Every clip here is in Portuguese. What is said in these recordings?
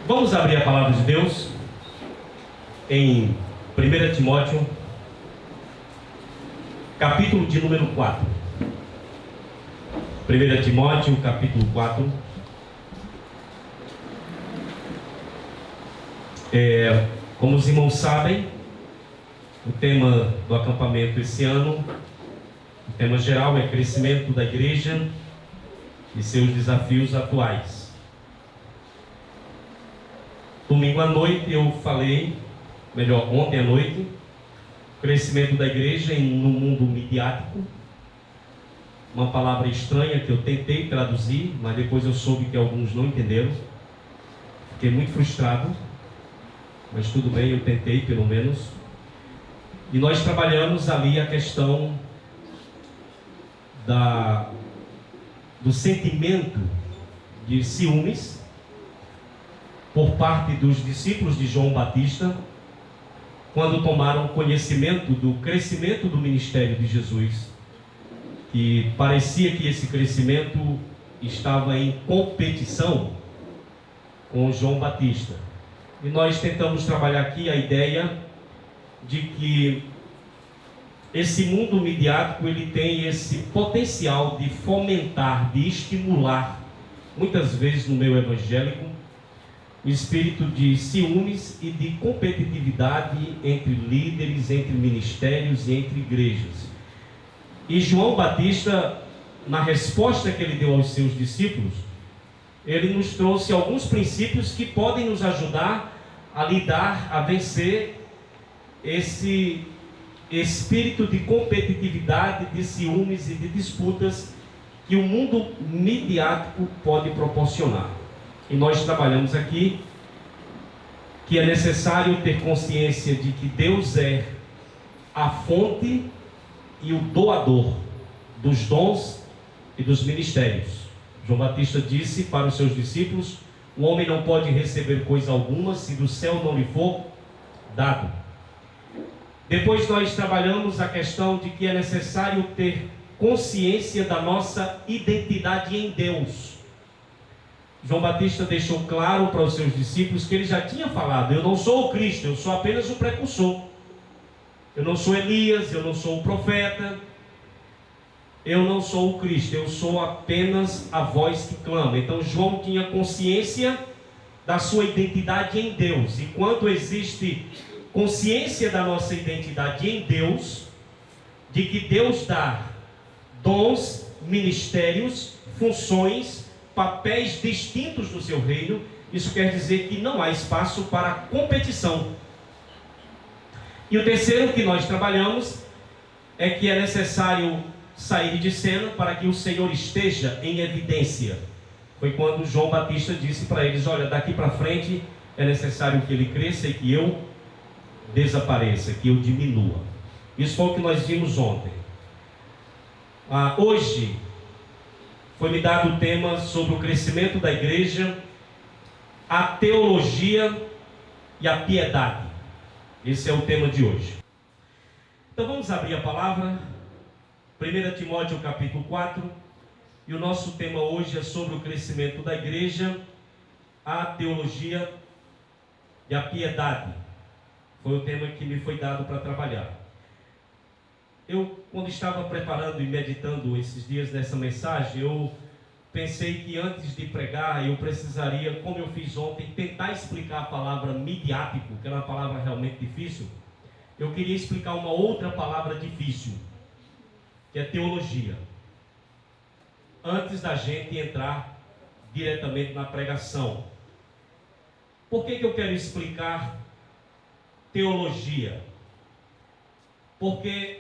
Vamos abrir a palavra de Deus em 1 Timóteo, capítulo de número 4. 1 Timóteo, capítulo 4. Como os irmãos sabem, o tema do acampamento esse ano, o tema geral é crescimento da igreja e seus desafios atuais. Domingo à noite eu falei, ontem à noite, crescimento da igreja no mundo midiático. Uma palavra estranha que eu tentei traduzir, mas depois eu soube que alguns não entenderam. Fiquei muito frustrado, mas tudo bem, eu tentei pelo menos. E nós trabalhamos ali a questão do sentimento de ciúmes por parte dos discípulos de João Batista, quando tomaram conhecimento do crescimento do ministério de Jesus, que parecia que esse crescimento estava em competição com João Batista. E nós tentamos trabalhar aqui a ideia de que esse mundo midiático ele tem esse potencial de fomentar, de estimular, muitas vezes no meio evangélico, o espírito de ciúmes e de competitividade entre líderes, entre ministérios e entre igrejas. E João Batista, na resposta que ele deu aos seus discípulos, ele nos trouxe alguns princípios que podem nos ajudar a lidar, a vencer esse espírito de competitividade, de ciúmes e de disputas que o mundo midiático pode proporcionar. E nós trabalhamos aqui que é necessário ter consciência de que Deus é a fonte e o doador dos dons e dos ministérios. João Batista disse para os seus discípulos: o homem não pode receber coisa alguma se do céu não lhe for dado. Depois nós trabalhamos a questão de que é necessário ter consciência da nossa identidade em Deus. João Batista deixou claro para os seus discípulos que ele já tinha falado: eu não sou o Cristo, eu sou apenas o precursor. Eu não sou Elias, eu não sou o profeta, eu não sou o Cristo, eu sou apenas a voz que clama. Então João tinha consciência da sua identidade em Deus. E quando existe consciência da nossa identidade em Deus, de que Deus dá dons, ministérios, funções, papéis distintos do seu reino, isso quer dizer que não há espaço para competição. E o terceiro que nós trabalhamos é que é necessário sair de cena para que o Senhor esteja em evidência. Foi quando João Batista disse para eles: olha, daqui para frente é necessário que ele cresça e que eu desapareça, que eu diminua. Isso foi o que nós vimos ontem. Hoje foi-me dado o tema sobre o crescimento da igreja, a teologia e a piedade. Esse é o tema de hoje. Então vamos abrir a palavra, 1 Timóteo capítulo 4, e o nosso tema hoje é sobre o crescimento da igreja, a teologia e a piedade. Foi o tema que me foi dado para trabalhar. Eu, quando estava preparando e meditando esses dias nessa mensagem, eu pensei que antes de pregar, eu precisaria, como eu fiz ontem, tentar explicar a palavra midiático, que era uma palavra realmente difícil. Eu queria explicar uma outra palavra difícil, que é teologia, antes da gente entrar diretamente na pregação. Por que eu quero explicar teologia? Porque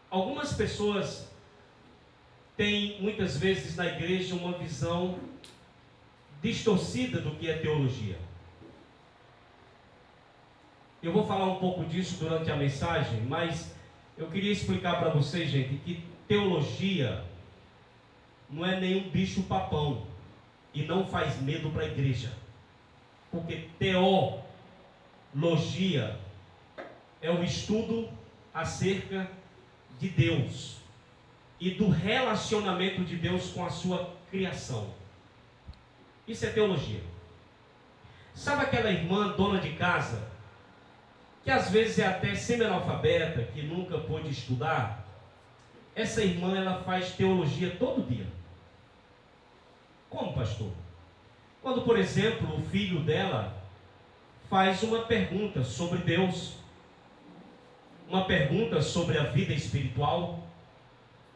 algumas pessoas têm muitas vezes na igreja uma visão distorcida do que é teologia. Eu vou falar um pouco disso durante a mensagem, mas eu queria explicar para vocês, gente, que teologia não é nenhum bicho papão e não faz medo para a igreja. Porque teologia é o estudo acerca de Deus e do relacionamento de Deus com a sua criação. Isso é teologia. Sabe aquela irmã dona de casa, que às vezes é até semi-analfabeta, que nunca pôde estudar? Essa irmã, ela faz teologia todo dia. Como, pastor? Quando, por exemplo, o filho dela faz uma pergunta sobre Deus, uma pergunta sobre a vida espiritual,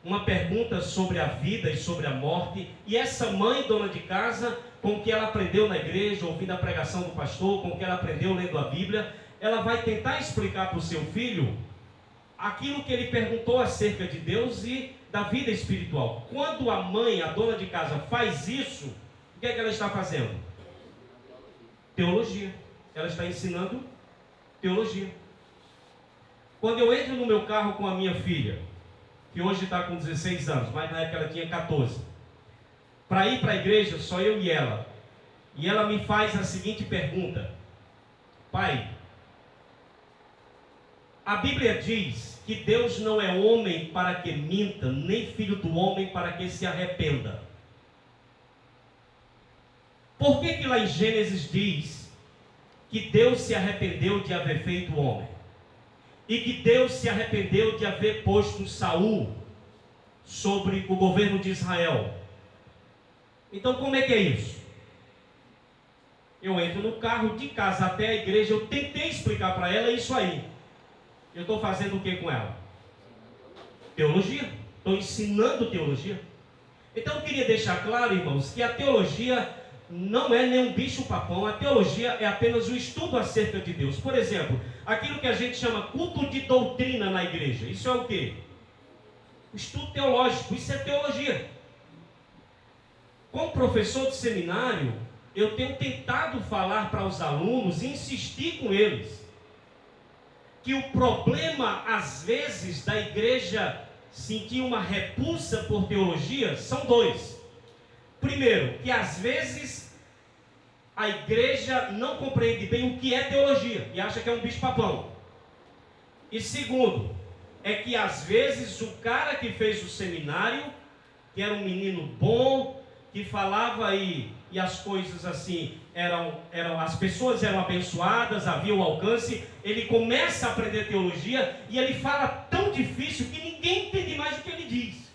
uma pergunta sobre a vida e sobre a morte, e essa mãe dona de casa, com o que ela aprendeu na igreja, ouvindo a pregação do pastor, com o que ela aprendeu lendo a Bíblia, ela vai tentar explicar para o seu filho aquilo que ele perguntou acerca de Deus e da vida espiritual. Quando a mãe, a dona de casa, faz isso, o que é que ela está fazendo? Teologia. Ela está ensinando teologia. Quando eu entro no meu carro com a minha filha, que hoje está com 16 anos, mas na época ela tinha 14, para ir para a igreja, só eu e ela me faz a seguinte pergunta: pai, a Bíblia diz que Deus não é homem para que minta, nem filho do homem para que se arrependa. Por que lá em Gênesis diz que Deus se arrependeu de haver feito o homem? E que Deus se arrependeu de haver posto Saul sobre o governo de Israel? Então como é que é isso? Eu entro no carro de casa até a igreja, eu tentei explicar para ela isso aí. Eu estou fazendo o que com ela? Teologia. Estou ensinando teologia. Então eu queria deixar claro, irmãos, que a teologia não é nenhum bicho papão. A teologia é apenas o estudo acerca de Deus. Por exemplo, aquilo que a gente chama culto de doutrina na igreja. Isso é o quê? O estudo teológico. Isso é teologia. Como professor de seminário, eu tenho tentado falar para os alunos e insistir com eles que o problema, às vezes, da igreja sentir uma repulsa por teologia são dois. Primeiro, que às vezes a igreja não compreende bem o que é teologia e acha que é um bicho-papão. E segundo, é que às vezes o cara que fez o seminário, que era um menino bom, que falava aí, e as coisas assim, as pessoas eram abençoadas, havia o alcance, ele começa a aprender teologia e ele fala tão difícil que ninguém entende mais o que ele diz.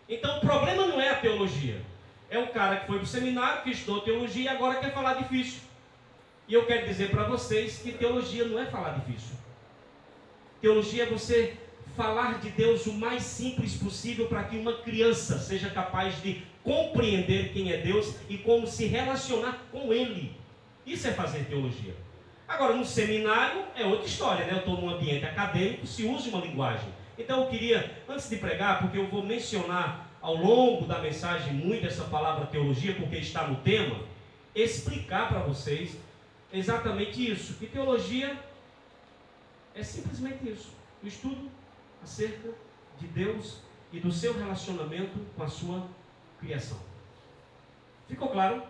Então o problema não é a teologia, é o cara que foi para o seminário, que estudou teologia e agora quer falar difícil. E eu quero dizer para vocês que teologia não é falar difícil. Teologia é você falar de Deus o mais simples possível para que uma criança seja capaz de compreender quem é Deus e como se relacionar com Ele. Isso é fazer teologia. Agora, no seminário é outra história, né? Eu estou num ambiente acadêmico, se usa uma linguagem. Então eu queria, antes de pregar, porque eu vou mencionar ao longo da mensagem muito essa palavra teologia, porque está no tema, explicar para vocês exatamente isso, que teologia é simplesmente isso, o estudo acerca de Deus e do seu relacionamento com a sua criação. Ficou claro?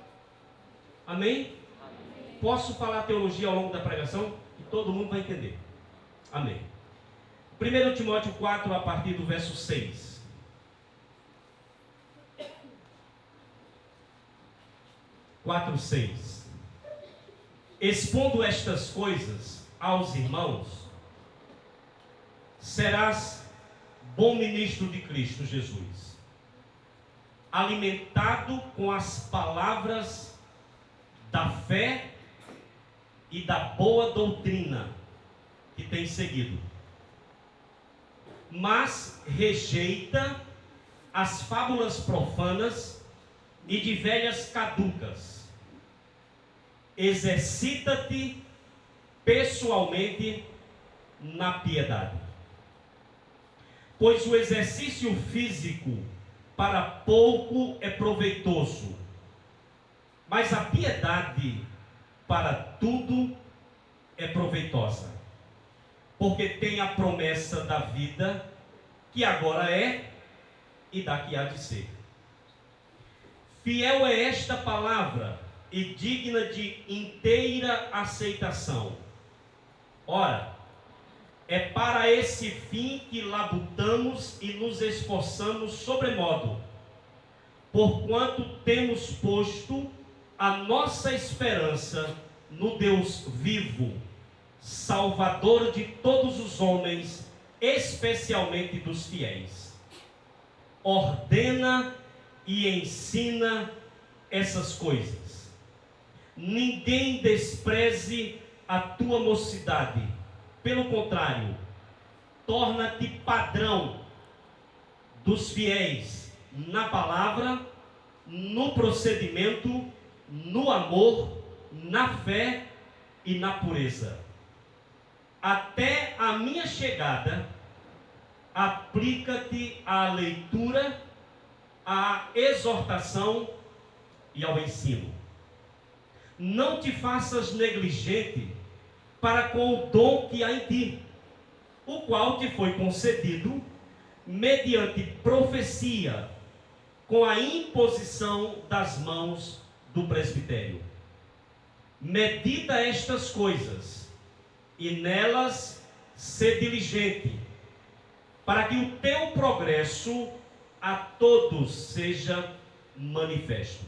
Amém? Amém. Posso falar teologia ao longo da pregação? Que todo mundo vai entender. Amém. 1 Timóteo 4, a partir do verso 6. Expondo estas coisas aos irmãos, serás bom ministro de Cristo Jesus, alimentado com as palavras da fé e da boa doutrina que tem seguido. Mas rejeita as fábulas profanas e de velhas caducas. Exercita-te pessoalmente na piedade. Pois o exercício físico para pouco é proveitoso, mas a piedade para tudo é proveitosa, porque tem a promessa da vida que agora é e da que há de ser. Fiel é esta palavra, e digna de inteira aceitação. Ora, é para esse fim que labutamos e nos esforçamos sobremodo, porquanto temos posto a nossa esperança no Deus vivo, Salvador de todos os homens, especialmente dos fiéis. Ordena e ensina essas coisas. Ninguém despreze a tua mocidade. Pelo contrário, torna-te padrão dos fiéis na palavra, no procedimento, no amor, na fé e na pureza. Até a minha chegada, aplica-te à leitura, à exortação e ao ensino. Não te faças negligente para com o dom que há em ti, o qual te foi concedido mediante profecia, com a imposição das mãos do presbitério. Medita estas coisas, e nelas sê diligente, para que o teu progresso a todos seja manifesto.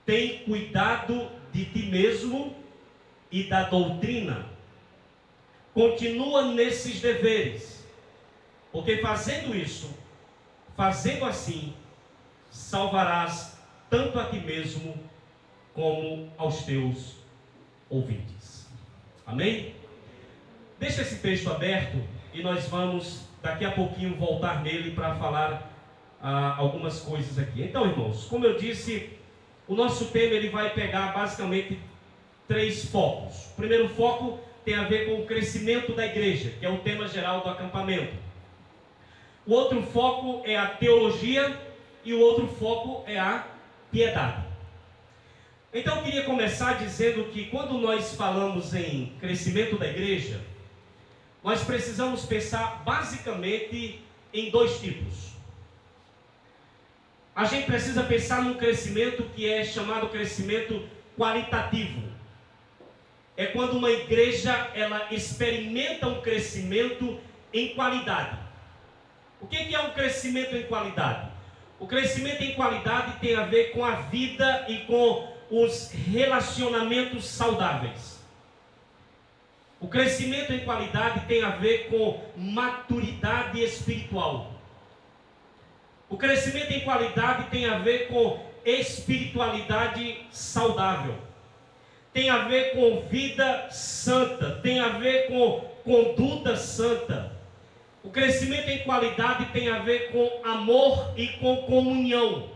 Tem cuidado de ti mesmo e da doutrina. Continua nesses deveres, porque fazendo isso, fazendo assim, salvarás tanto a ti mesmo como aos teus ouvintes. Amém? Deixa esse texto aberto e nós vamos daqui a pouquinho voltar nele para falar algumas coisas aqui. Então, irmãos, como eu disse, o nosso tema ele vai pegar basicamente 3 focos. O primeiro foco tem a ver com o crescimento da igreja, que é o tema geral do acampamento. O outro foco é a teologia e o outro foco é a piedade. Então eu queria começar dizendo que quando nós falamos em crescimento da igreja, nós precisamos pensar basicamente em 2 tipos. A gente precisa pensar num crescimento que é chamado crescimento qualitativo. É quando uma igreja ela experimenta um crescimento em qualidade. O que é um crescimento em qualidade? O crescimento em qualidade tem a ver com a vida e com os relacionamentos saudáveis. O crescimento em qualidade tem a ver com maturidade espiritual. O crescimento em qualidade tem a ver com espiritualidade saudável. Tem a ver com vida santa, tem a ver com conduta santa. O crescimento em qualidade tem a ver com amor e com comunhão.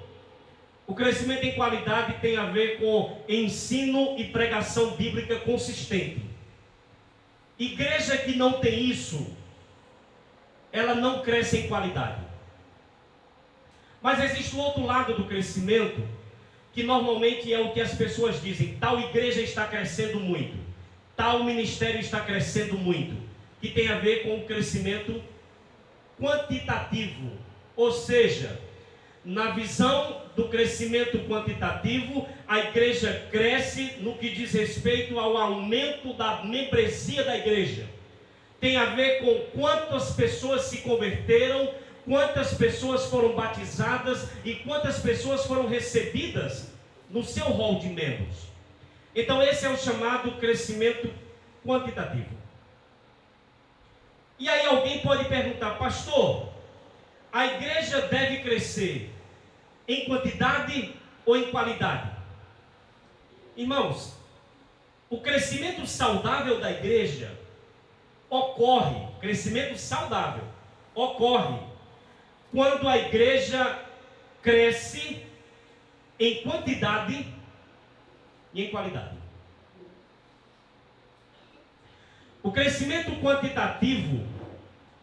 O crescimento em qualidade tem a ver com ensino e pregação bíblica consistente. Igreja que não tem isso, ela não cresce em qualidade. Mas existe o outro lado do crescimento, que normalmente é o que as pessoas dizem: tal igreja está crescendo muito, tal ministério está crescendo muito, que tem a ver com o crescimento quantitativo. Ou seja, na visão do crescimento quantitativo, a igreja cresce no que diz respeito ao aumento da membresia da igreja. Tem a ver com quantas pessoas se converteram, quantas pessoas foram batizadas e quantas pessoas foram recebidas no seu rol de membros. Então esse é o chamado crescimento quantitativo. E aí alguém pode perguntar: pastor, a igreja deve crescer em quantidade ou em qualidade? Irmãos, o crescimento saudável da igreja ocorre, crescimento saudável ocorre quando a igreja cresce em quantidade e em qualidade. O crescimento quantitativo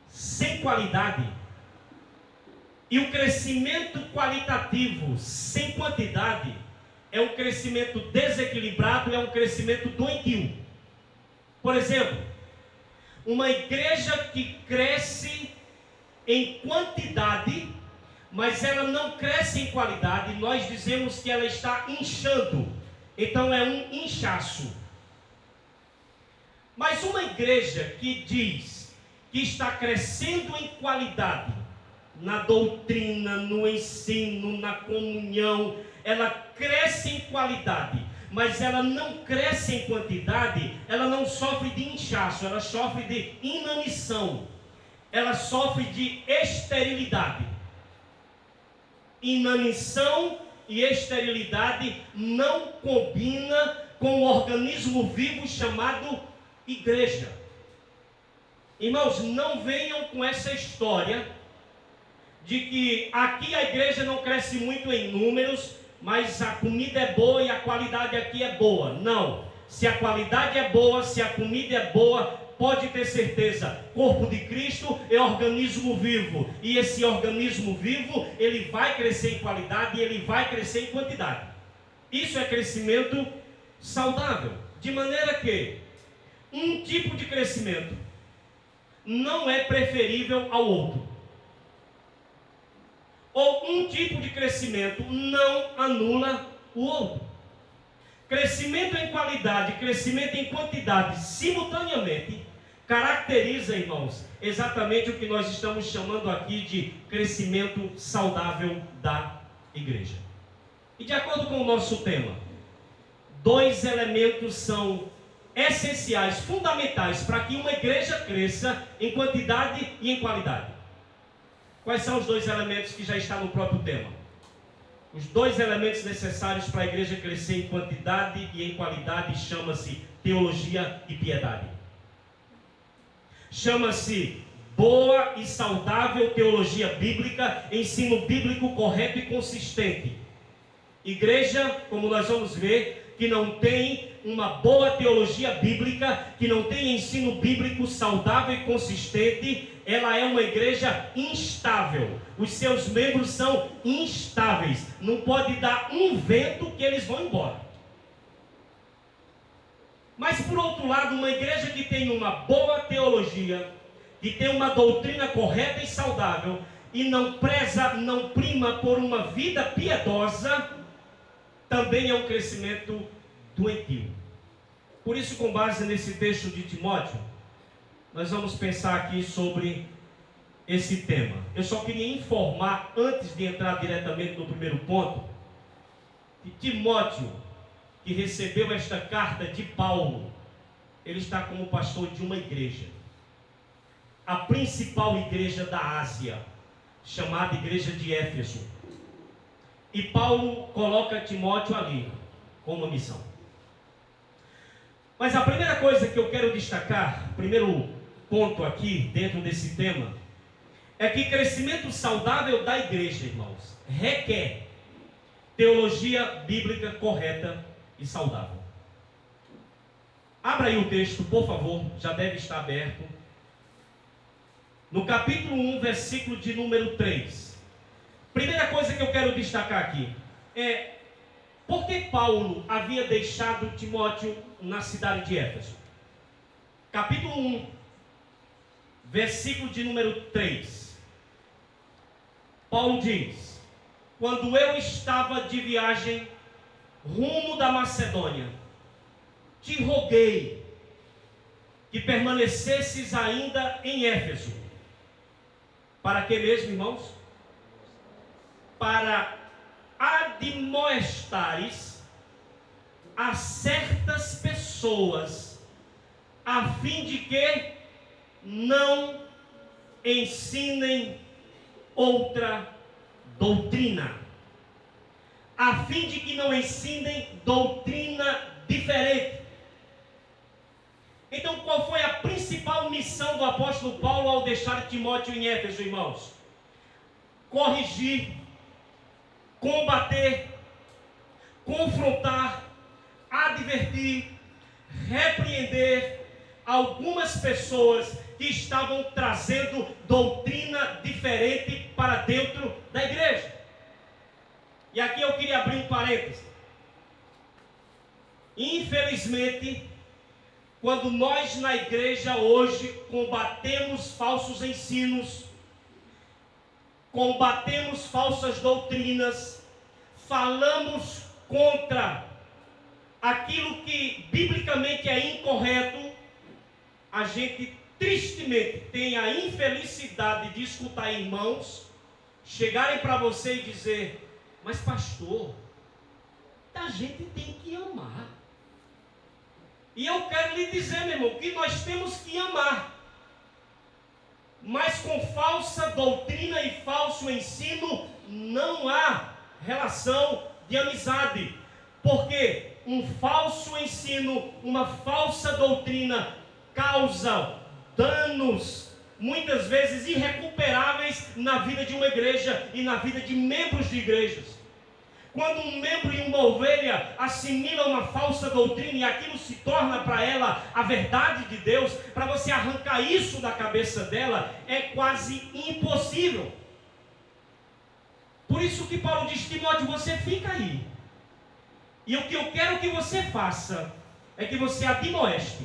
sem qualidade e o crescimento qualitativo sem quantidade é um crescimento desequilibrado, é um crescimento doentio. Por exemplo, uma igreja que cresce em quantidade, mas ela não cresce em qualidade, nós dizemos que ela está inchando, Então é um inchaço. Mas uma igreja que diz que está crescendo em qualidade, na doutrina, no ensino, na comunhão, ela cresce em qualidade, mas ela não cresce em quantidade, ela não sofre de inchaço, ela sofre de inanição, ela sofre de esterilidade. Inanição e esterilidade não combina com o organismo vivo chamado igreja. Irmãos, não venham com essa história de que aqui a igreja não cresce muito em números, mas a comida é boa e a qualidade aqui é boa. Não. Se a qualidade é boa, se a comida é boa, pode ter certeza, corpo de Cristo é organismo vivo. E esse organismo vivo, ele vai crescer em qualidade e ele vai crescer em quantidade. Isso é crescimento saudável. De maneira que um tipo de crescimento não é preferível ao outro. Ou um tipo de crescimento não anula o outro. Crescimento em qualidade, crescimento em quantidade, simultaneamente, caracteriza, irmãos, exatamente o que nós estamos chamando aqui de crescimento saudável da igreja. E de acordo com o nosso tema, dois elementos são essenciais, fundamentais, para que uma igreja cresça em quantidade e em qualidade. Quais são os dois elementos que já estão no próprio tema? Os dois elementos necessários para a igreja crescer em quantidade e em qualidade chama-se teologia e piedade. Chama-se boa e saudável teologia bíblica, ensino bíblico correto e consistente. Igreja, como nós vamos ver, que não tem uma boa teologia bíblica, que não tem ensino bíblico saudável e consistente, ela é uma igreja instável. Os seus membros são instáveis. Não pode dar um vento que eles vão embora. Mas por outro lado, uma igreja que tem uma boa teologia, que tem uma doutrina correta e saudável, e não preza, não prima por uma vida piedosa, também é um crescimento doentio. Por isso, com base nesse texto de Timóteo, nós vamos pensar aqui sobre esse tema. Eu só queria informar, antes de entrar diretamente no primeiro ponto, que Timóteo, que recebeu esta carta de Paulo, ele está como pastor de uma igreja, a principal igreja da Ásia, chamada igreja de Éfeso. E Paulo coloca Timóteo ali, com uma missão. Mas a primeira coisa que eu quero destacar, primeiro ponto aqui, dentro desse tema, é que crescimento saudável da igreja, irmãos, requer teologia bíblica correta e saudável. Abra aí o texto, por favor, já deve estar aberto. No capítulo 1, versículo de número 3. Primeira coisa que eu quero destacar aqui é por que Paulo havia deixado Timóteo na cidade de Éfeso. Capítulo 1, versículo de número 3. Paulo diz: quando eu estava de viagem rumo da Macedônia, te roguei que permanecesses ainda em Éfeso. Para que mesmo, irmãos? Para admoestares a certas pessoas, a fim de que não ensinem outra doutrina. A fim de que não ensinem doutrina diferente. Então, qual foi a principal missão do apóstolo Paulo ao deixar Timóteo em Éfeso, irmãos? Corrigir, combater, confrontar, advertir, repreender algumas pessoas que estavam trazendo doutrina diferente para dentro da igreja. E aqui eu queria abrir um parêntese. Infelizmente, quando nós na igreja hoje combatemos falsos ensinos, combatemos falsas doutrinas, falamos contra aquilo que biblicamente é incorreto, a gente tristemente tem a infelicidade de escutar irmãos chegarem para você e dizer: mas pastor, a gente tem que amar. E eu quero lhe dizer, meu irmão, que nós temos que amar, mas com falsa doutrina e falso ensino não há relação de amizade, porque um falso ensino, uma falsa doutrina causa danos muitas vezes irrecuperáveis na vida de uma igreja e na vida de membros de igrejas. Quando um membro e uma ovelha assimilam uma falsa doutrina e aquilo se torna para ela a verdade de Deus, para você arrancar isso da cabeça dela é quase impossível. Por isso que Paulo diz: Timóteo, você fica aí. E o que eu quero que você faça é que você admoeste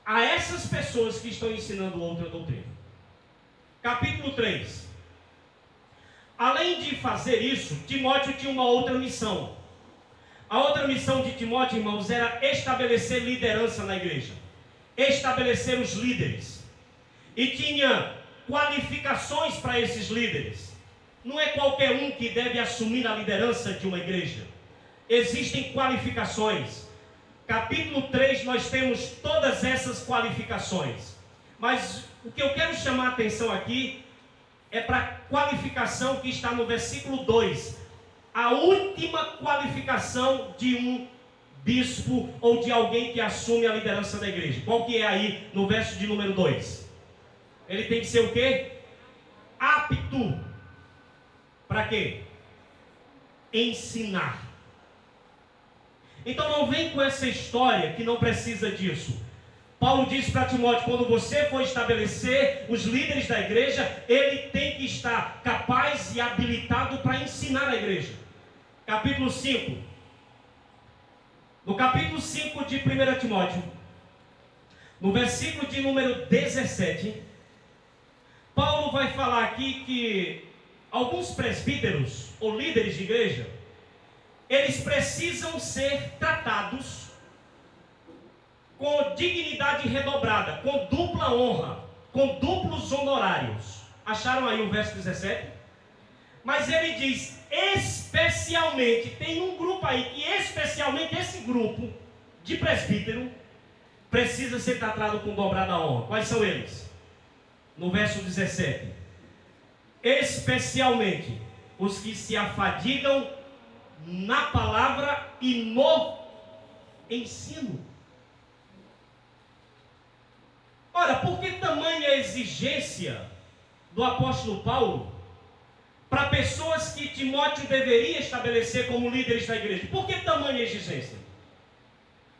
a essas pessoas que estão ensinando outra doutrina. Capítulo 3. Além de fazer isso, Timóteo tinha uma outra missão. A outra missão de Timóteo, irmãos, era estabelecer liderança na igreja, estabelecer os líderes. E tinha qualificações para esses líderes. Não é qualquer um que deve assumir a liderança de uma igreja. Existem qualificações. Capítulo 3 nós temos todas essas qualificações. Mas o que eu quero chamar a atenção aqui é para a qualificação que está no versículo 2. A última qualificação de um bispo ou de alguém que assume a liderança da igreja. Qual que é aí no verso de número 2? Ele tem que ser o quê? Apto. Para quê? Ensinar. Então não vem com essa história que não precisa disso. Paulo diz para Timóteo: quando você for estabelecer os líderes da igreja, ele tem que estar capaz e habilitado para ensinar a igreja. Capítulo 5. No capítulo 5 de 1 Timóteo, no versículo de número 17, Paulo vai falar aqui que alguns presbíteros ou líderes de igreja, eles precisam ser tratados com dignidade redobrada, com dupla honra, com duplos honorários. Acharam aí o verso 17? Mas ele diz especialmente, tem um grupo aí que especialmente esse grupo de presbítero precisa ser tratado com dobrada honra. Quais são eles? No verso 17: especialmente os que se afadigam na palavra e no ensino. Ora, por que tamanha exigência do apóstolo Paulo para pessoas que Timóteo deveria estabelecer como líderes da igreja? Por que tamanha exigência?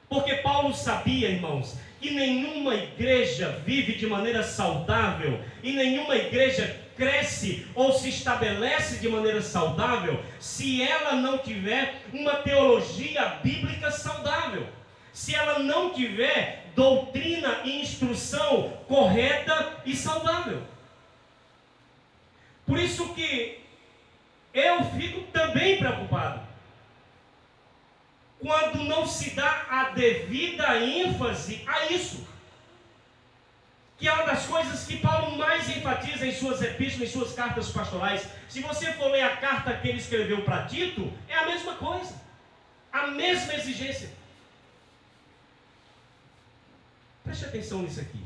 Porque Paulo sabia, irmãos, que nenhuma igreja vive de maneira saudável e nenhuma igreja cresce ou se estabelece de maneira saudável se ela não tiver uma teologia bíblica saudável, se ela não tiver doutrina e instrução correta e saudável. Por isso que eu fico também preocupado quando não se dá a devida ênfase a isso, que é uma das coisas que Paulo mais enfatiza em suas epístolas, em suas cartas pastorais. Se você for ler a carta que ele escreveu para Tito, é a mesma coisa, a mesma exigência. Preste atenção nisso aqui.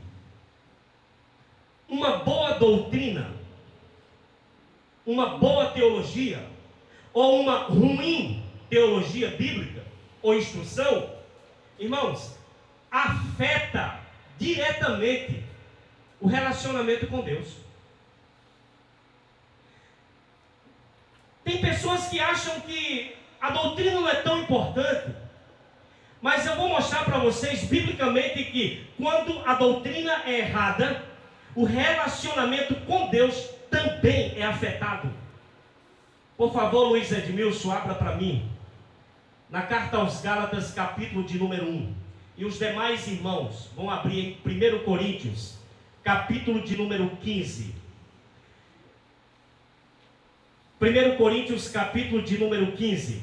Uma boa doutrina, uma boa teologia, ou uma ruim teologia bíblica, ou instrução, irmãos, afeta diretamente o relacionamento com Deus. Tem pessoas que acham que a doutrina não é tão importante, mas eu vou mostrar para vocês biblicamente que quando a doutrina é errada, o relacionamento com Deus também é afetado. Por favor, Luiz Edmilson, abra para mim na carta aos Gálatas, capítulo de número 1. E os demais irmãos vão abrir em 1 Coríntios, capítulo de número 15. 1 Coríntios, capítulo de número 15.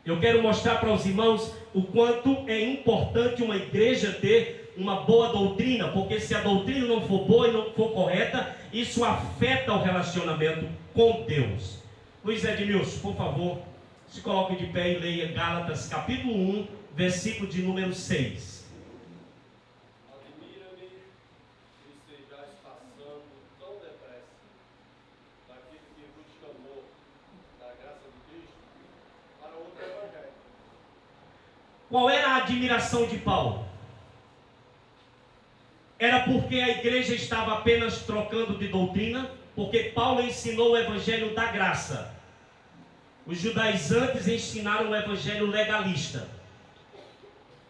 Eu quero mostrar para os irmãos o quanto é importante uma igreja ter uma boa doutrina, porque se a doutrina não for boa e não for correta, isso afeta o relacionamento com Deus. Luiz Edmilson, por favor, se coloque de pé e leia Gálatas capítulo 1, versículo de número 6. Admira-me que estejais passando tão depressa daquele que vos chamou da graça de Cristo para outro evangelho. Qual era a admiração de Paulo? Era porque a igreja estava apenas trocando de doutrina, porque Paulo ensinou o evangelho da graça. Os judaizantes ensinaram o evangelho legalista.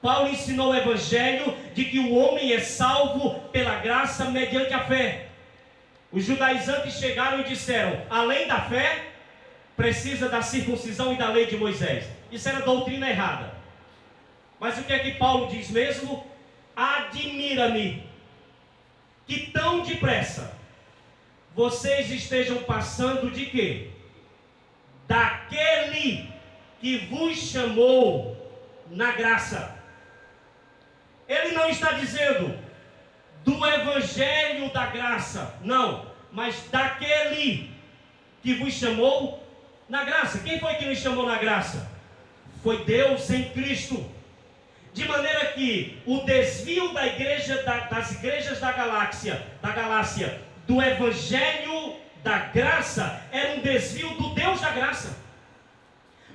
Paulo ensinou o evangelho de que o homem é salvo pela graça mediante a fé. Os judaizantes chegaram e disseram: além da fé, precisa da circuncisão e da lei de Moisés. Isso era doutrina errada. Mas o que é que Paulo diz mesmo? Admira-me que tão depressa vocês estejam passando de quê? Daquele que vos chamou na graça. Ele não está dizendo do evangelho da graça, não, mas daquele que vos chamou na graça. Quem foi que nos chamou na graça? Foi Deus em Cristo. De maneira que o desvio da igreja, das igrejas da Galácia, do evangelho da graça, era um desvio do Deus da graça.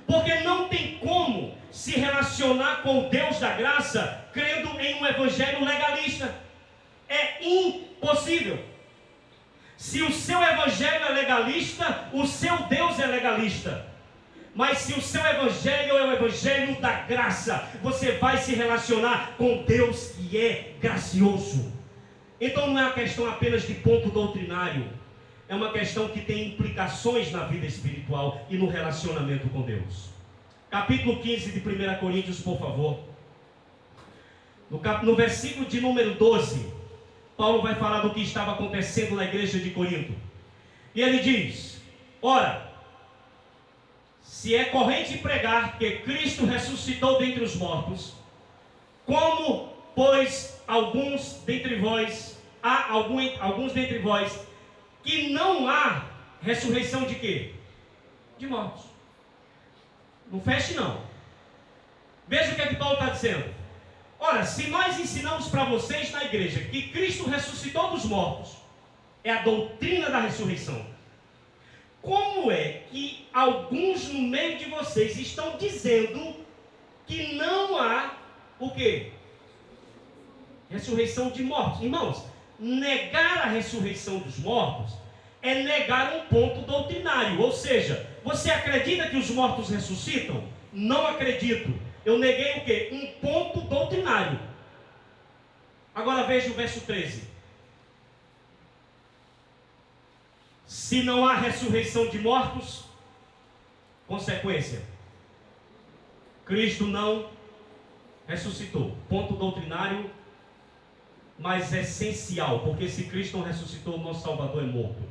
Porque não tem como se relacionar com o Deus da graça crendo em um evangelho legalista. É impossível. Se o seu evangelho é legalista, o seu Deus é legalista. Mas se o seu evangelho é o evangelho da graça, você vai se relacionar com Deus que é gracioso. Então não é uma questão apenas de ponto doutrinário, é uma questão que tem implicações na vida espiritual e no relacionamento com Deus. Capítulo 15 de 1 Coríntios, por favor. No versículo de número 12, Paulo vai falar do que estava acontecendo na igreja de Corinto. E ele diz: ora, se é corrente pregar que Cristo ressuscitou dentre os mortos, como, pois, alguns dentre vós que não há ressurreição de quê? De mortos. Não feche não. Veja o que é que Paulo está dizendo. Ora, se nós ensinamos para vocês na igreja que Cristo ressuscitou dos mortos, é a doutrina da ressurreição. Como é que alguns no meio de vocês estão dizendo que não há o quê? Ressurreição de mortos. Irmãos, negar a ressurreição dos mortos é negar um ponto doutrinário. Ou seja, você acredita que os mortos ressuscitam? Não acredito. Eu neguei o quê? Um ponto doutrinário. Agora veja o verso 13. Se não há ressurreição de mortos, consequência, Cristo não ressuscitou. Ponto doutrinário, mas essencial, porque se Cristo não ressuscitou, o nosso Salvador é morto.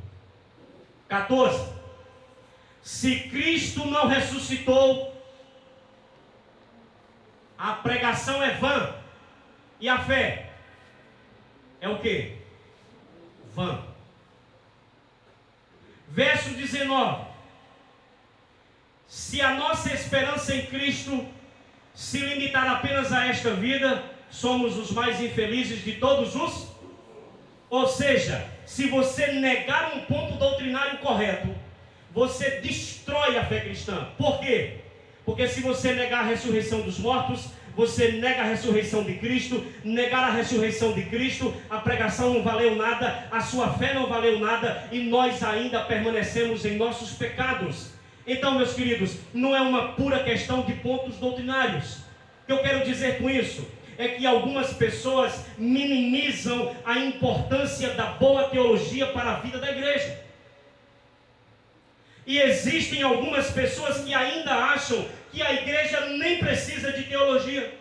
14. Se Cristo não ressuscitou, a pregação é vã, e a fé é o quê? Vã. Verso 19. Se a nossa esperança em Cristo se limitar apenas a esta vida, somos os mais infelizes de todos os. Ou seja, se você negar um ponto doutrinário correto, você destrói a fé cristã. Por quê? Porque se você negar a ressurreição dos mortos, você nega a ressurreição de Cristo. Negar a ressurreição de Cristo, a pregação não valeu nada, a sua fé não valeu nada, e nós ainda permanecemos em nossos pecados. Então, meus queridos, não é uma pura questão de pontos doutrinários. O que eu quero dizer com isso é que algumas pessoas minimizam a importância da boa teologia para a vida da igreja. E existem algumas pessoas que ainda acham que a igreja nem precisa de teologia.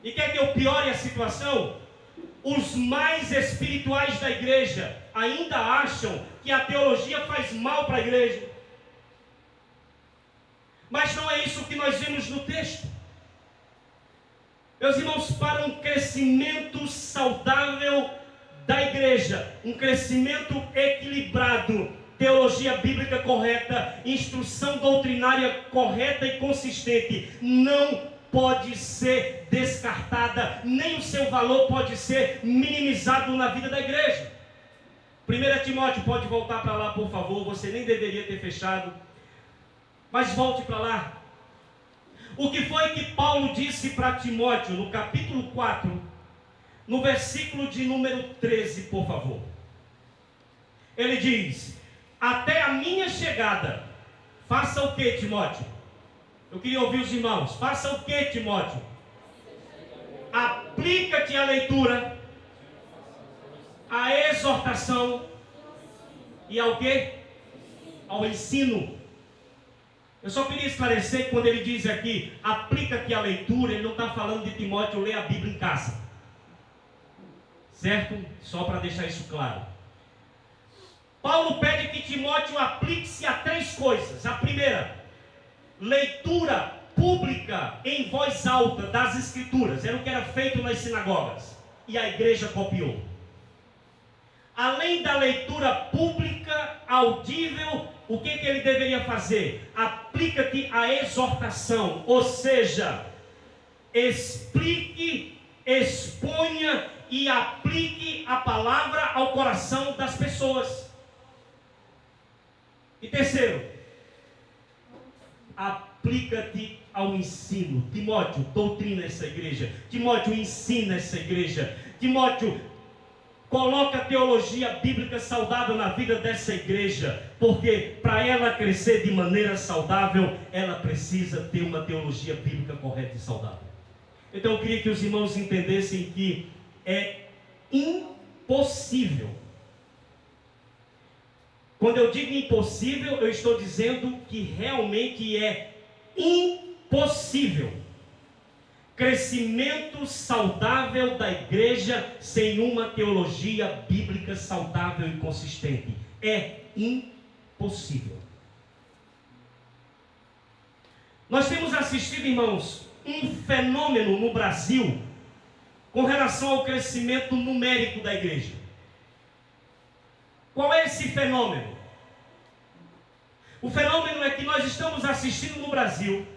E quer que eu piore a situação? Os mais espirituais da igreja ainda acham que a teologia faz mal para a igreja. Mas não é isso que nós vemos no texto. Meus irmãos, para um crescimento saudável da igreja, um crescimento equilibrado, teologia bíblica correta, instrução doutrinária correta e consistente, não pode ser descartada, nem o seu valor pode ser minimizado na vida da igreja. 1 Timóteo, pode voltar para lá, por favor, você nem deveria ter fechado, mas volte para lá. O que foi que Paulo disse para Timóteo no capítulo 4, no versículo de número 13, por favor? Ele diz: até a minha chegada, faça o que, Timóteo? Eu queria ouvir os irmãos. Faça o que, Timóteo? Aplica-te à leitura, à exortação e ao que? Ao ensino. Eu só queria esclarecer que quando ele diz aqui, aplica-te à leitura, ele não está falando de Timóteo ler a Bíblia em casa. Certo? Só para deixar isso claro. Paulo pede que Timóteo aplique-se a 3 coisas. A primeira, leitura pública em voz alta das Escrituras. Era o que era feito nas sinagogas. E a igreja copiou. Além da leitura pública, audível, o que ele deveria fazer? Aplica-te à exortação. Ou seja, explique, exponha e aplique a palavra ao coração das pessoas. E terceiro, aplica-te ao ensino. Timóteo, doutrina essa igreja. Timóteo, ensina essa igreja. Timóteo, coloca a teologia bíblica saudável na vida dessa igreja. Porque para ela crescer de maneira saudável, ela precisa ter uma teologia bíblica correta e saudável. Então eu queria que os irmãos entendessem que é impossível. Quando eu digo impossível, eu estou dizendo que realmente é impossível crescimento saudável da igreja sem uma teologia bíblica saudável e consistente. É impossível. Nós temos assistido, irmãos, um fenômeno no Brasil com relação ao crescimento numérico da igreja. Qual é esse fenômeno? O fenômeno é que nós estamos assistindo no Brasil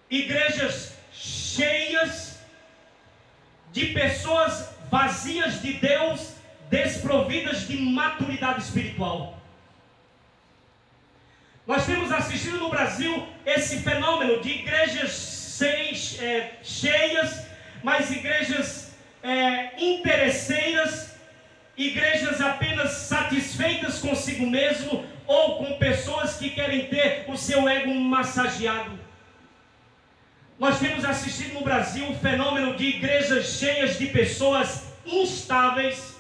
igrejas cheias de pessoas vazias de Deus, desprovidas de maturidade espiritual. Nós temos assistido no Brasil esse fenômeno de igrejas cheias, mas igrejas interesseiras, igrejas apenas satisfeitas consigo mesmo, ou com pessoas que querem ter o seu ego massageado. Nós temos assistido no Brasil um fenômeno de igrejas cheias de pessoas instáveis,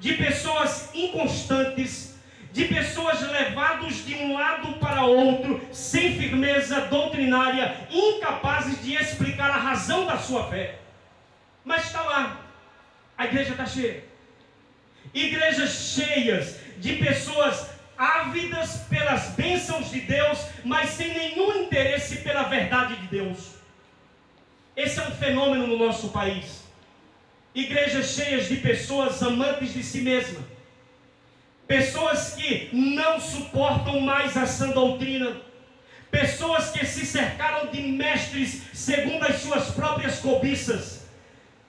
de pessoas inconstantes, de pessoas levadas de um lado para outro, sem firmeza doutrinária, incapazes de explicar a razão da sua fé. Mas está lá, a igreja está cheia. Igrejas cheias de pessoas ávidas pelas bênçãos de Deus, mas sem nenhum interesse pela verdade de Deus. Esse é um fenômeno no nosso país. Igrejas cheias de pessoas amantes de si mesmas, pessoas que não suportam mais a sã doutrina, pessoas que se cercaram de mestres segundo as suas próprias cobiças,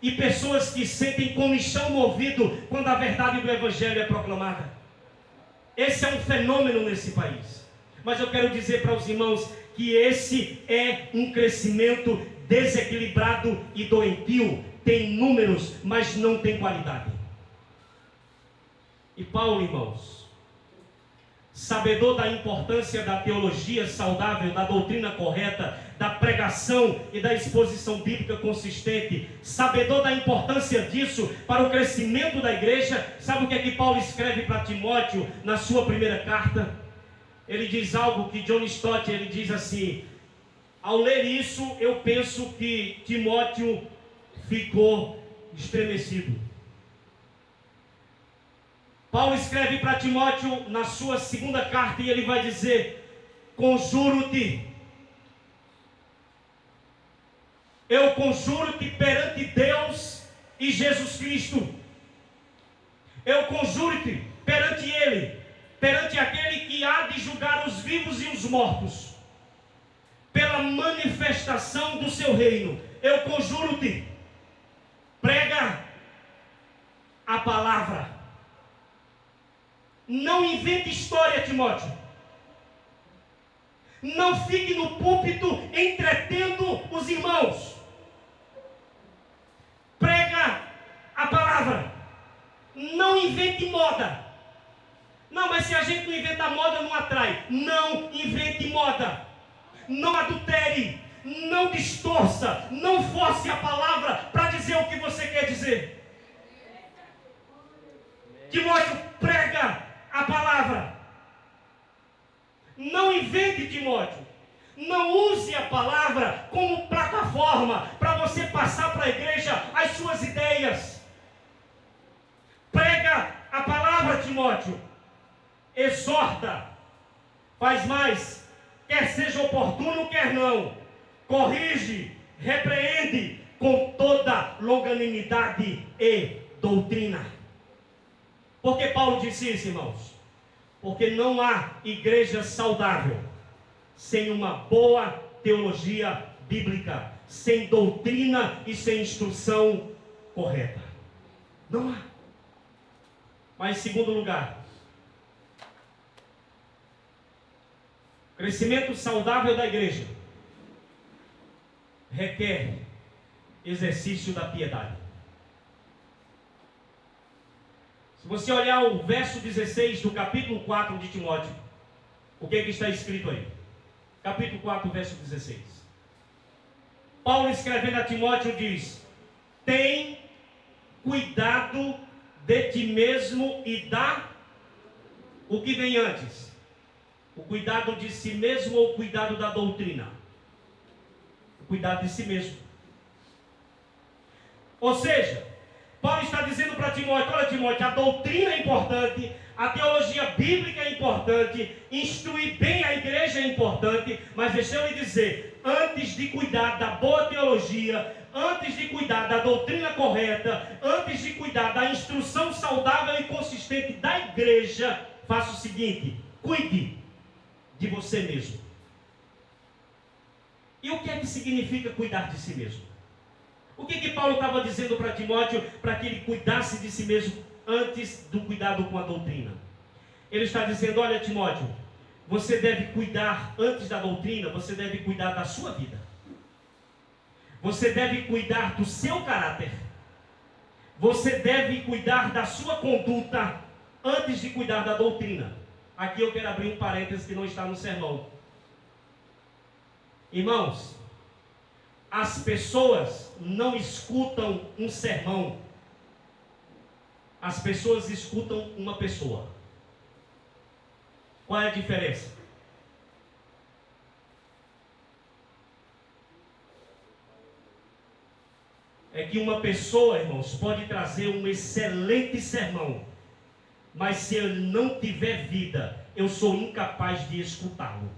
e pessoas que sentem comichão no ouvido quando a verdade do Evangelho é proclamada. Esse é um fenômeno nesse país. Mas eu quero dizer para os irmãos que esse é um crescimento desequilibrado e doentio. Tem números, mas não tem qualidade. E Paulo, irmãos, sabedor da importância da teologia saudável, da doutrina correta, da pregação e da exposição bíblica consistente, sabedor da importância disso para o crescimento da igreja, sabe o que é que Paulo escreve para Timóteo na sua primeira carta? Ele diz algo que John Stott, ele diz assim: ao ler isso, eu penso que Timóteo ficou estremecido. Paulo escreve para Timóteo na sua segunda carta e ele vai dizer: conjuro-te eu conjuro-te perante Deus e Jesus Cristo. Eu conjuro-te perante Ele, perante aquele que há de julgar os vivos e os mortos, pela manifestação do seu reino. Eu conjuro-te, prega a palavra. Não invente história, Timóteo. Não fique no púlpito entretendo os irmãos. Prega a palavra. Não invente moda. Não, mas se a gente não inventar moda, não atrai. Não invente moda. Não adultere. Não distorça. Não force a palavra para dizer o que você quer dizer. Timóteo, prega a palavra. Não invente, Timóteo. Não use a palavra como plataforma para você passar para a igreja as suas ideias. Prega a palavra, Timóteo. Exorta. Faz mais. Quer seja oportuno, quer não. Corrige, repreende com toda longanimidade e doutrina. Por que Paulo disse isso, irmãos? Porque não há igreja saudável sem uma boa teologia bíblica, sem doutrina e sem instrução correta. Não há. Mas em segundo lugar, crescimento saudável da igreja requer exercício da piedade. Se você olhar o verso 16 do capítulo 4 de Timóteo, o que está escrito aí? Capítulo 4, verso 16. Paulo, escrevendo a Timóteo, diz: tem cuidado de ti mesmo e da... O que vem antes? O cuidado de si mesmo ou o cuidado da doutrina? O cuidado de si mesmo. Ou seja, Paulo está dizendo para Timóteo: olha, Timóteo, a doutrina é importante, a teologia bíblica é importante, instruir bem a igreja é importante, mas deixa eu lhe dizer, antes de cuidar da boa teologia, antes de cuidar da doutrina correta, antes de cuidar da instrução saudável e consistente da igreja, faça o seguinte: cuide de você mesmo. E o que é que significa cuidar de si mesmo? O que Paulo estava dizendo para Timóteo para que ele cuidasse de si mesmo antes do cuidado com a doutrina? Ele está dizendo: olha, Timóteo, você deve cuidar antes da doutrina, você deve cuidar da sua vida. Você deve cuidar do seu caráter. Você deve cuidar da sua conduta antes de cuidar da doutrina. Aqui eu quero abrir um parênteses que não está no sermão. Irmãos, as pessoas não escutam um sermão. As pessoas escutam uma pessoa. Qual é a diferença? É que uma pessoa, irmãos, pode trazer um excelente sermão, mas se ele não tiver vida, eu sou incapaz de escutá-lo.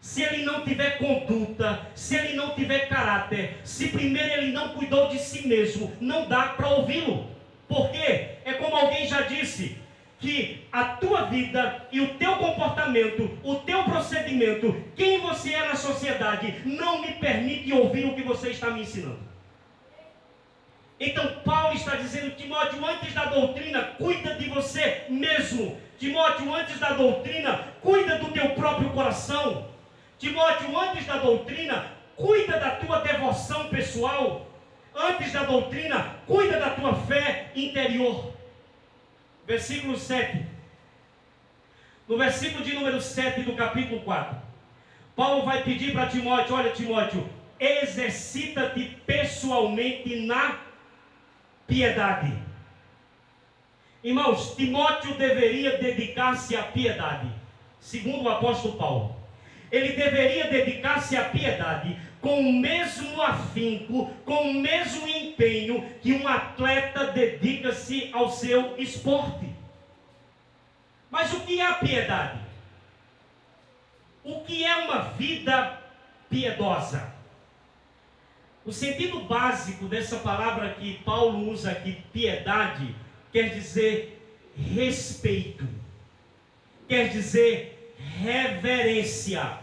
Se ele não tiver conduta, se ele não tiver caráter, se primeiro ele não cuidou de si mesmo, não dá para ouvi-lo. Por quê? É como alguém já disse, que a tua vida e o teu comportamento, o teu procedimento, quem você é na sociedade, não me permite ouvir o que você está me ensinando. Então Paulo está dizendo: Timóteo, antes da doutrina, cuida de você mesmo. Timóteo, antes da doutrina, cuida do teu próprio coração. Timóteo, antes da doutrina, cuida da tua devoção pessoal. Antes da doutrina, cuida da tua fé interior. Versículo 7. No versículo de número 7 do capítulo 4, Paulo vai pedir para Timóteo: olha, Timóteo, exercita-te pessoalmente na piedade. Irmãos, Timóteo deveria dedicar-se à piedade. Segundo o apóstolo Paulo, ele deveria dedicar-se à piedade com o mesmo afinco, com o mesmo empenho que um atleta dedica-se ao seu esporte. Mas o que é a piedade? O que é uma vida piedosa. O sentido básico dessa palavra que Paulo usa aqui, piedade, quer dizer respeito, quer dizer reverência,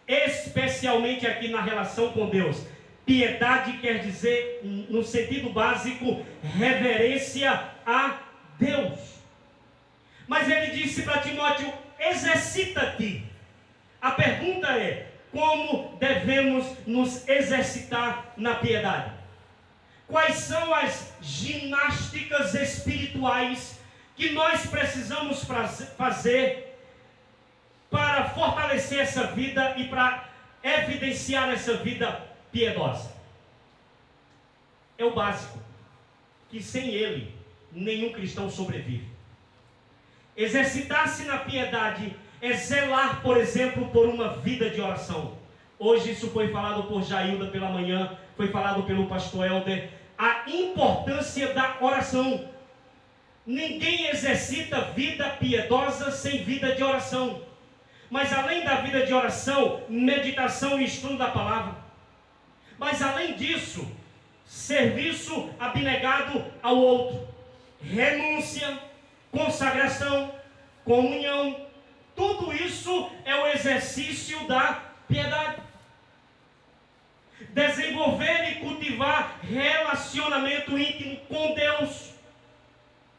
especialmente aqui na relação com Deus. Piedade quer dizer, no sentido básico, reverência a Deus. Mas ele disse para Timóteo: exercita-te. A pergunta é: como devemos nos exercitar na piedade? Quais são as ginásticas espirituais que nós precisamos fazer para fortalecer essa vida e para evidenciar essa vida piedosa? É o básico, que sem ele nenhum cristão sobrevive. Exercitar-se na piedade é zelar, por exemplo, por uma vida de oração. Hoje isso foi falado por Jailda pela manhã, foi falado pelo pastor Helder, a importância da oração. Ninguém exercita vida piedosa sem vida de oração. Mas além da vida de oração, meditação e estudo da palavra. Mas além disso, serviço abnegado ao outro, renúncia, consagração, comunhão, tudo isso é o exercício da piedade. Desenvolver e cultivar relacionamento íntimo com Deus,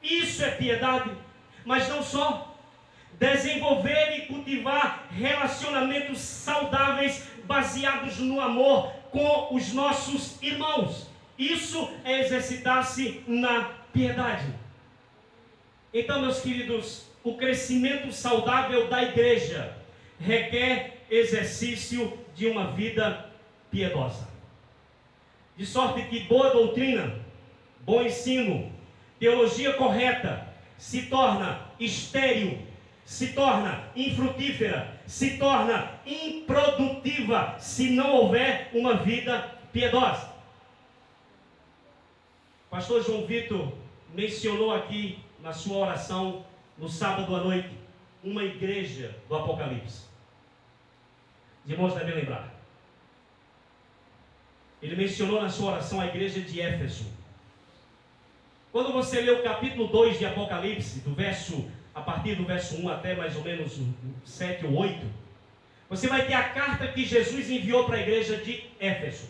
isso é piedade. Mas não só. Desenvolver e cultivar relacionamentos saudáveis, baseados no amor com os nossos irmãos, isso é exercitar-se na piedade. Então, meus queridos, o crescimento saudável da igreja requer exercício de uma vida piedosa. De sorte que boa doutrina, bom ensino, teologia correta se torna estéril, se torna infrutífera, se torna improdutiva se não houver uma vida piedosa. Pastor João Vitor mencionou aqui na sua oração no sábado à noite uma igreja do Apocalipse. Os irmãos devem lembrar. Ele mencionou na sua oração a igreja de Éfeso. Quando você lê o capítulo 2 de Apocalipse, a partir do verso 1 até mais ou menos 7 ou 8, você vai ter a carta que Jesus enviou para a igreja de Éfeso.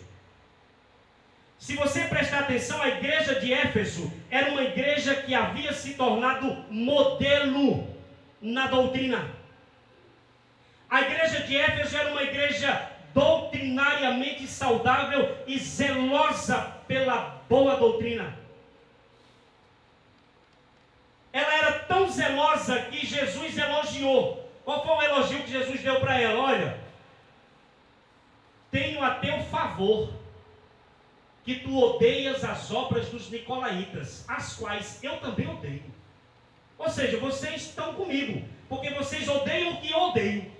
Se você prestar atenção, a igreja de Éfeso era uma igreja que havia se tornado modelo na doutrina. A igreja de Éfeso era uma igreja doutrinariamente saudável e zelosa pela boa doutrina. Ela era tão zelosa que Jesus elogiou. Qual foi o elogio que Jesus deu para ela? Olha, tenho a teu favor que tu odeias as obras dos nicolaítas, as quais eu também odeio. Ou seja, vocês estão comigo, porque vocês odeiam o que eu odeio.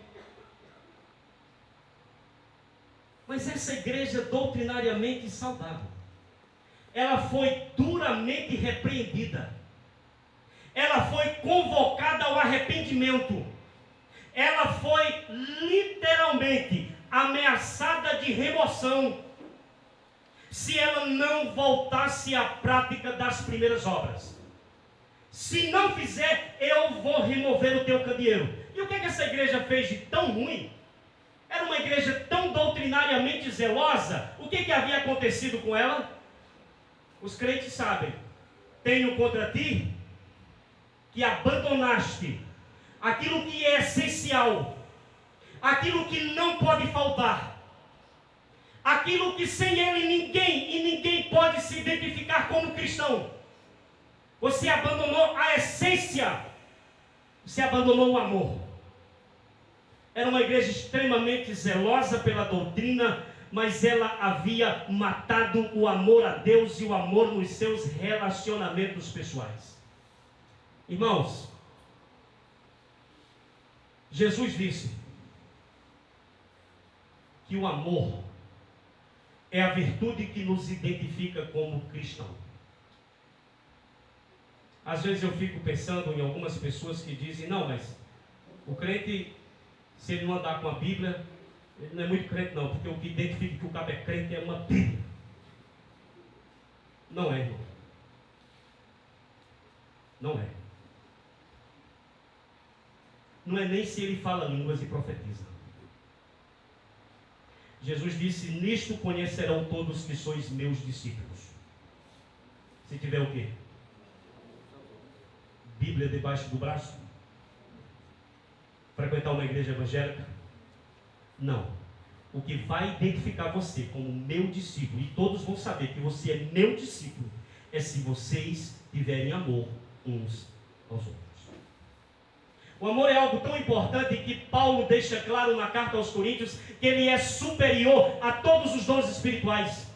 Mas essa igreja doutrinariamente saudável, ela foi duramente repreendida. Ela foi convocada ao arrependimento. Ela foi literalmente ameaçada de remoção se ela não voltasse à prática das primeiras obras. Se não fizer, eu vou remover o teu candeeiro. E o que essa igreja fez de tão ruim? Era uma igreja tão doutrinariamente zelosa. O que havia acontecido com ela? Os crentes sabem. Tenho contra ti que abandonaste aquilo que é essencial, aquilo que não pode faltar, aquilo que sem ele ninguém pode se identificar como cristão. Você abandonou a essência, você abandonou o amor. Era uma igreja extremamente zelosa pela doutrina, mas ela havia matado o amor a Deus e o amor nos seus relacionamentos pessoais. Irmãos, Jesus disse que o amor é a virtude que nos identifica como cristão. Às vezes eu fico pensando em algumas pessoas que dizem, não, mas o crente, se ele não andar com a Bíblia, Ele não é muito crente não, porque o que identifica que o cabo é crente é uma Bíblia. Não é, irmão. Não é. Não é nem se ele fala línguas e profetiza. Jesus disse: nisto conhecerão todos que sois meus discípulos. Se tiver o quê? Bíblia debaixo do braço? Frequentar uma igreja evangélica? Não. O que vai identificar você como meu discípulo, e todos vão saber que você é meu discípulo, é se vocês tiverem amor uns aos outros. O amor é algo tão importante que Paulo deixa claro na carta aos Coríntios que ele é superior a todos os dons espirituais.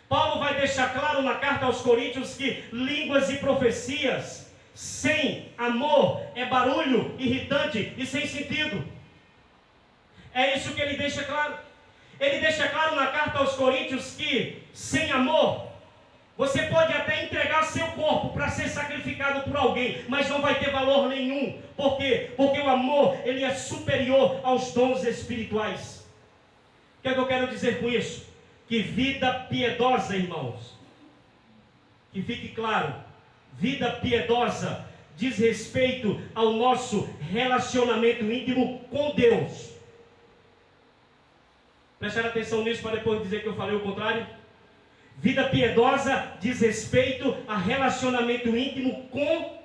Paulo vai deixar claro na carta aos Coríntios que línguas e profecias sem amor é barulho, irritante e sem sentido. É isso que ele deixa claro. Ele deixa claro na carta aos Coríntios que sem amor você pode até entregar seu corpo para ser sacrificado por alguém, mas não vai ter valor nenhum. Por quê? Porque o amor, ele é superior aos dons espirituais. O que é que eu quero dizer com isso? Que vida piedosa, irmãos, que fique claro, vida piedosa diz respeito ao nosso relacionamento íntimo com Deus. Prestar atenção nisso para depois dizer que eu falei o contrário. Vida piedosa diz respeito a relacionamento íntimo com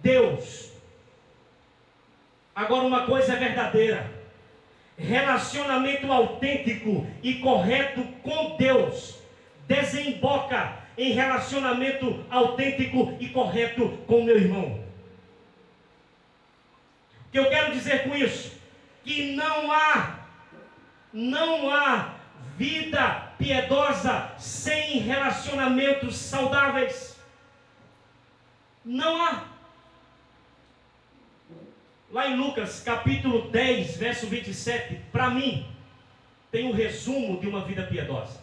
Deus. Agora, uma coisa é verdadeira: relacionamento autêntico e correto com Deus desemboca em relacionamento autêntico e correto com meu irmão. O que eu quero dizer com isso? Que não há vida piedosa sem relacionamentos saudáveis. Não há. Lá em Lucas capítulo 10, verso 27, para mim, tem um resumo de uma vida piedosa.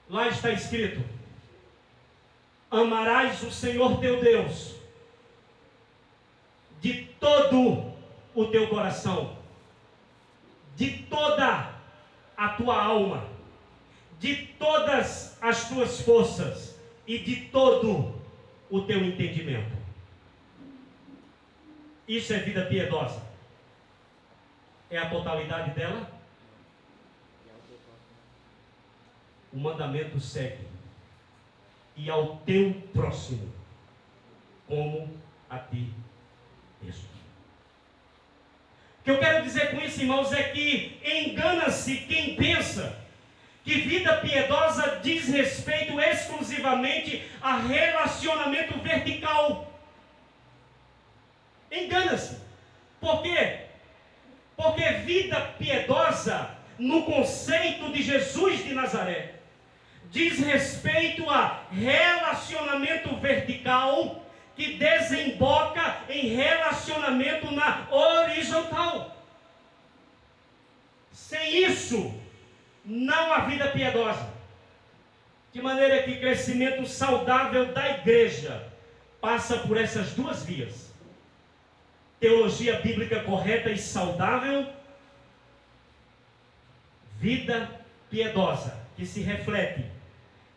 Lá está escrito: amarás o Senhor teu Deus de todo o teu coração, de toda a tua alma, de todas as tuas forças e de todo o teu entendimento. Isso é vida piedosa. É a totalidade dela? O mandamento segue: e ao teu próximo como a ti mesmo. O que eu quero dizer com isso, irmãos, é que engana-se quem pensa que vida piedosa diz respeito exclusivamente a relacionamento vertical. Engana-se. Por quê? Porque vida piedosa, no conceito de Jesus de Nazaré, diz respeito a relacionamento vertical que desemboca em relacionamento na horizontal. Sem isso, não há vida piedosa. De maneira que crescimento saudável da igreja passa por essas duas vias: teologia bíblica correta e saudável, vida piedosa, que se reflete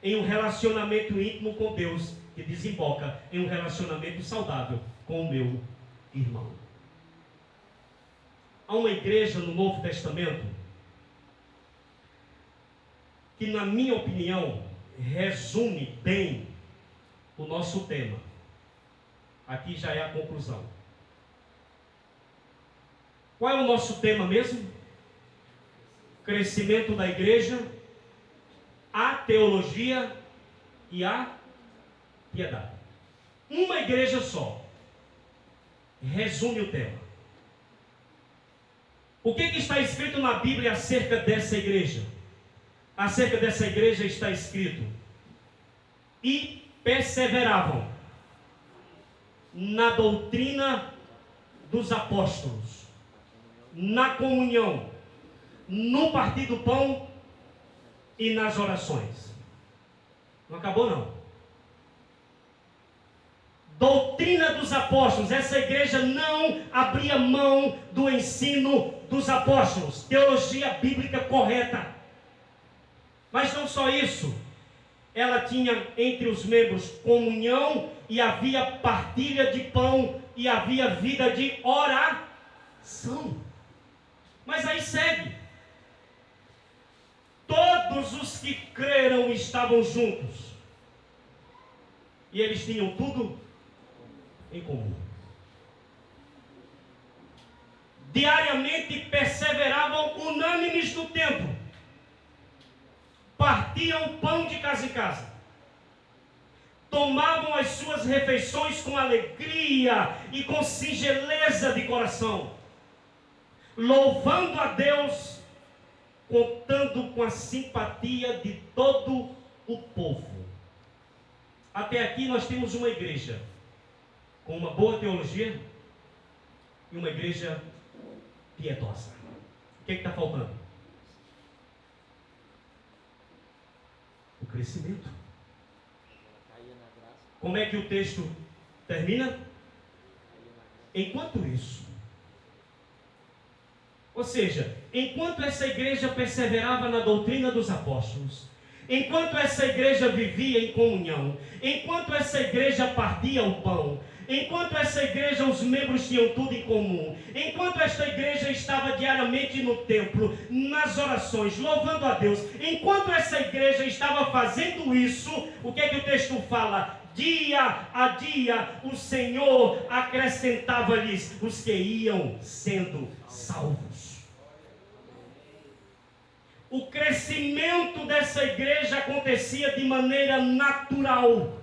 em um relacionamento íntimo com Deus, que desemboca em um relacionamento saudável com o meu irmão. Há uma igreja no Novo Testamento que, na minha opinião, resume bem o nosso tema. Aqui já é a conclusão. Qual é o nosso tema mesmo? Crescimento da igreja, a teologia e a piedade. Uma igreja só resume o tema. O que está escrito na Bíblia acerca dessa igreja? Acerca dessa igreja está escrito: e perseveravam na doutrina dos apóstolos, na comunhão, no partir do pão e nas orações. Não acabou não. doutrina dos apóstolos. Essa igreja não abria mão do ensino dos apóstolos, teologia bíblica correta. Mas não só isso, ela tinha entre os membros comunhão, e havia partilha de pão, e havia vida de oração. Mas aí segue: todos os que creram estavam juntos, e eles tinham tudo em comum. Diariamente perseveravam unânimes no templo, partiam pão de casa em casa, tomavam as suas refeições com alegria e com singeleza de coração, louvando a Deus, contando com a simpatia de todo o povo. Até aqui nós temos uma igreja com uma boa teologia e uma igreja piedosa. O que está faltando? O crescimento. Como é que o texto termina? Enquanto isso, ou seja, enquanto essa igreja perseverava na doutrina dos apóstolos, enquanto essa igreja vivia em comunhão, enquanto essa igreja partia o pão, enquanto essa igreja, os membros tinham tudo em comum, enquanto esta igreja estava diariamente no templo, nas orações, louvando a Deus, enquanto essa igreja estava fazendo isso, o que é que o texto fala? Dia a dia o Senhor acrescentava-lhes os que iam sendo salvos. O crescimento dessa igreja acontecia de maneira natural,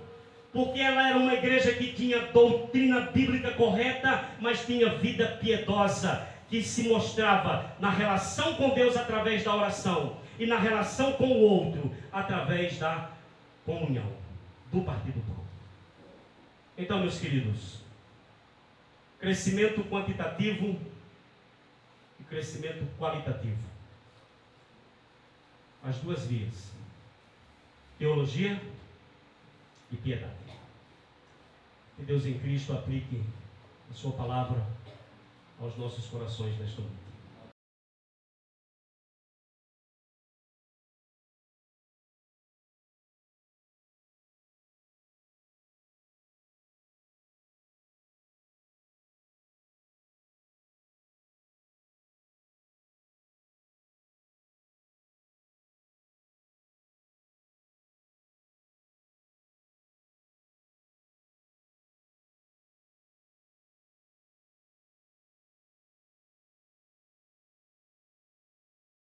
porque ela era uma igreja que tinha doutrina bíblica correta, mas tinha vida piedosa, que se mostrava na relação com Deus através da oração, e na relação com o outro através da comunhão, do partir do pão. Então, meus queridos, crescimento quantitativo e crescimento qualitativo. As duas vias: teologia e piedade. Que Deus em Cristo aplique a sua palavra aos nossos corações nesta noite.